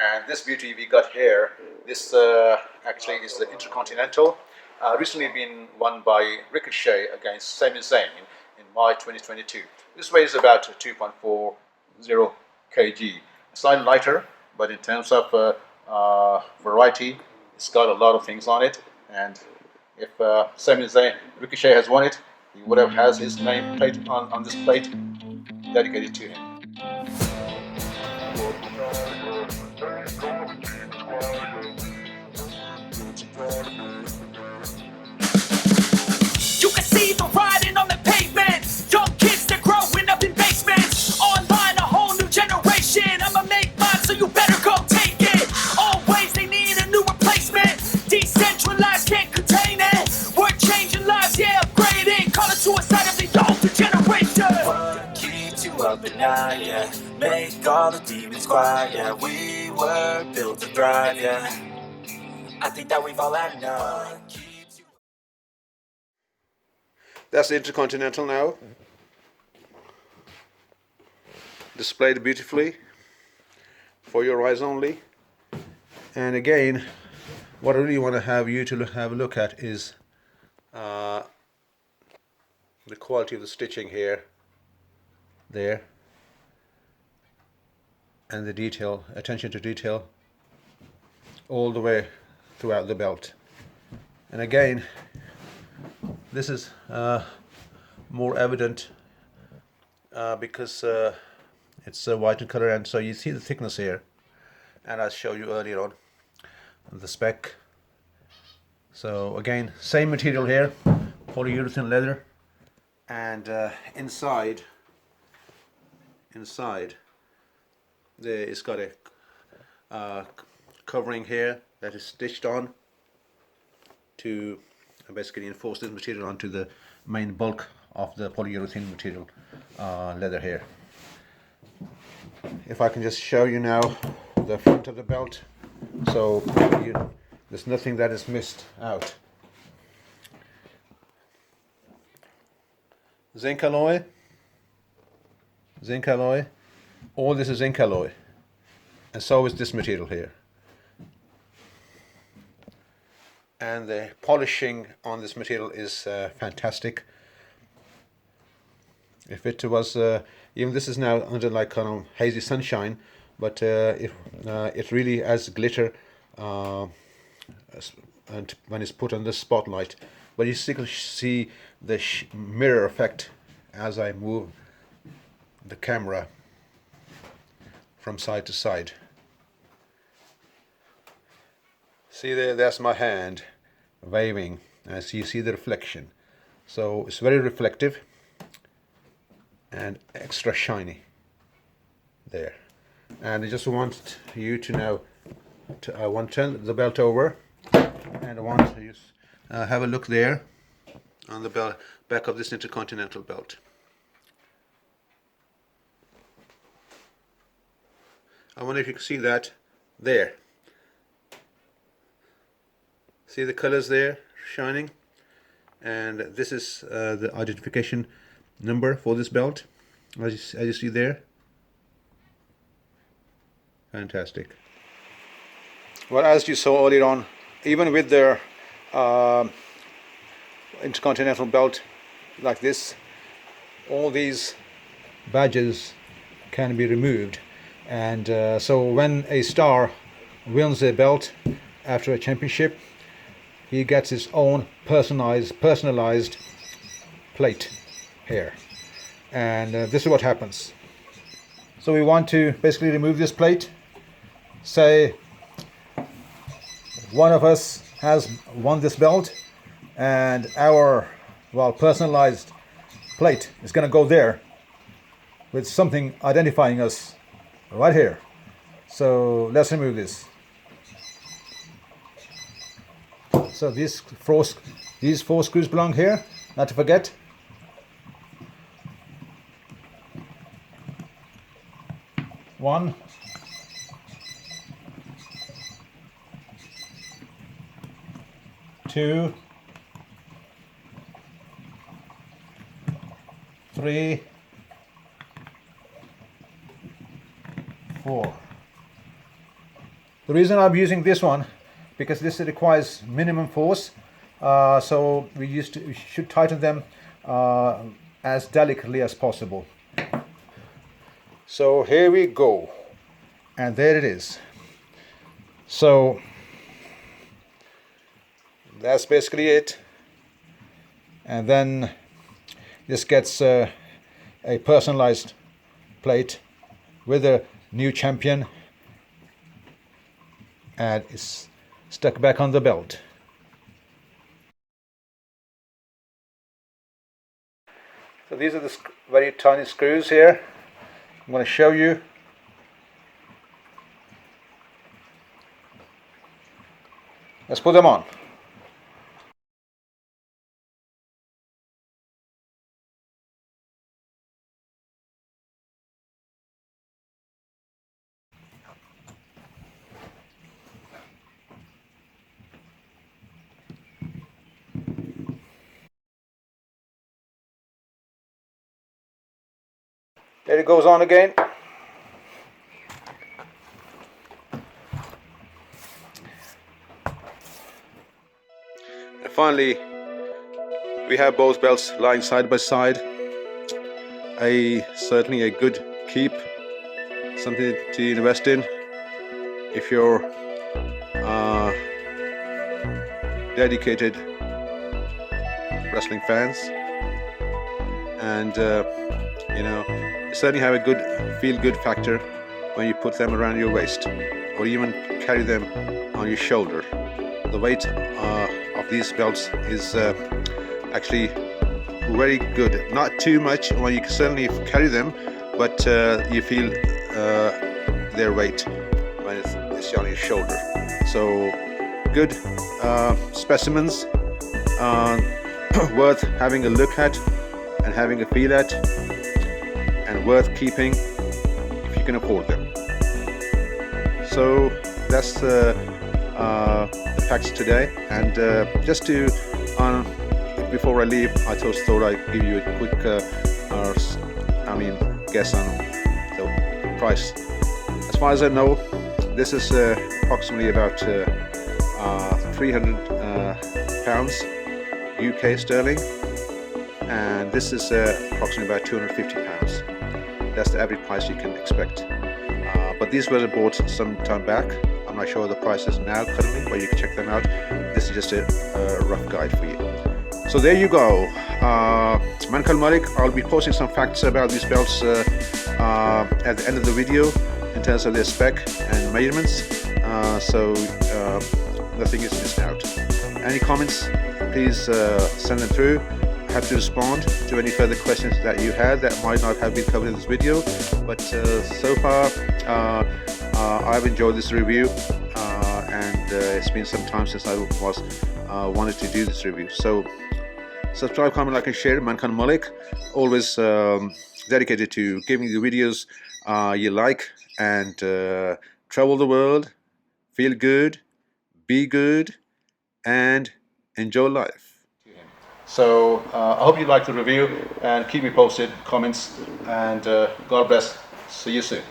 And this beauty we got here, this actually is the Intercontinental. Recently been won by Ricochet against Sami Zayn in March 2022. This weighs about 2.40 kg. Slightly lighter, but in terms of variety, it's got a lot of things on it. And if Sami Zayn, Ricochet has won it, he would have has his name plate on this plate dedicated to him. You can see the riding on the pavement. Young kids, they're growing up in basements. Online, a whole new generation. I'ma make mine, so you better go take it. Always, they need a new replacement. Decentralized, can't contain it. We're changing lives, yeah, upgrading. Call it suicide of the older generation. What keeps you up at night, yeah? Make all the demons quiet, yeah. We were built to thrive, yeah. I think that we've all had enough. That's the Intercontinental now, displayed beautifully for your eyes only. And again, what I really want to have you to have a look at is the quality of the stitching here, there, and the detail, attention to detail all the way throughout the belt. And again, this is more evident because it's white in color, and so you see the thickness here, and I'll show you earlier on the spec. So again, same material here, polyurethane leather, and inside there it's got a covering here that is stitched on to basically enforce this material onto the main bulk of the polyurethane material leather here. If I can just show you now the front of the belt, so there's nothing that is missed out. Zinc alloy, all this is zinc alloy, and so is this material here. And the polishing on this material is fantastic. If it was, even this is now under like kind of hazy sunshine, but it really has glitter and when it's put on the spotlight. But you see the mirror effect as I move the camera from side to side. See there, that's my hand waving as you see the reflection. So it's very reflective and extra shiny there. And I just want you to now, I want to turn the belt over, and I want to have a look there on the back of this Intercontinental belt. I wonder if you can see that there. See the colors there shining, and this is the identification number for this belt, as you see there. Fantastic. Well, as you saw earlier on, even with their Intercontinental belt like this, all these badges can be removed, and so when a star wins a belt after a championship, he gets his own personalized plate here, and this is what happens. So we want to basically remove this plate. Say one of us has won this belt, and our personalized plate is going to go there with something identifying us right here. So let's remove this. So these four screws belong here, not to forget. One, two, three, four. The reason I'm using this one, because this requires minimum force, so we should tighten them as delicately as possible. So here we go, and there it is. So that's basically it. And then this gets a personalized plate with a new champion, and it's stuck back on the belt. So these are the very tiny screws here. I'm going to show you. Let's put them on. There it goes on again. And finally, we have both belts lying side by side. Certainly a good keep, something to invest in if you're dedicated wrestling fans, and you certainly have a good feel-good factor when you put them around your waist or even carry them on your shoulder. The weight of these belts is actually very good. Not too much when you can certainly carry them, but you feel their weight when it's on your shoulder. So good specimens, worth having a look at and having a feel at, and worth keeping if you can afford them. So that's the facts today. And just to before I leave, I just thought I'd give you a quick guess on the price. As far as I know, this is approximately about 300 pounds UK sterling, and this is approximately about 250 pounds. That's the average price you can expect. But these were bought some time back. I'm not sure the prices now currently, but you can check them out. This is just a rough guide for you. So there you go. Malik. I'll be posting some facts about these belts at the end of the video in terms of their spec and measurements. So nothing is missed out. Any comments, please send them through. Happy to respond to any further questions that you had that might not have been covered in this video. But so far, I've enjoyed this review, and it's been some time since I wanted to do this review. So subscribe, comment, like, and share. Malik, always dedicated to giving you the videos you like, and travel the world, feel good, be good, and enjoy life. So I hope you liked the review, and keep me posted, comments, and God bless. See you soon.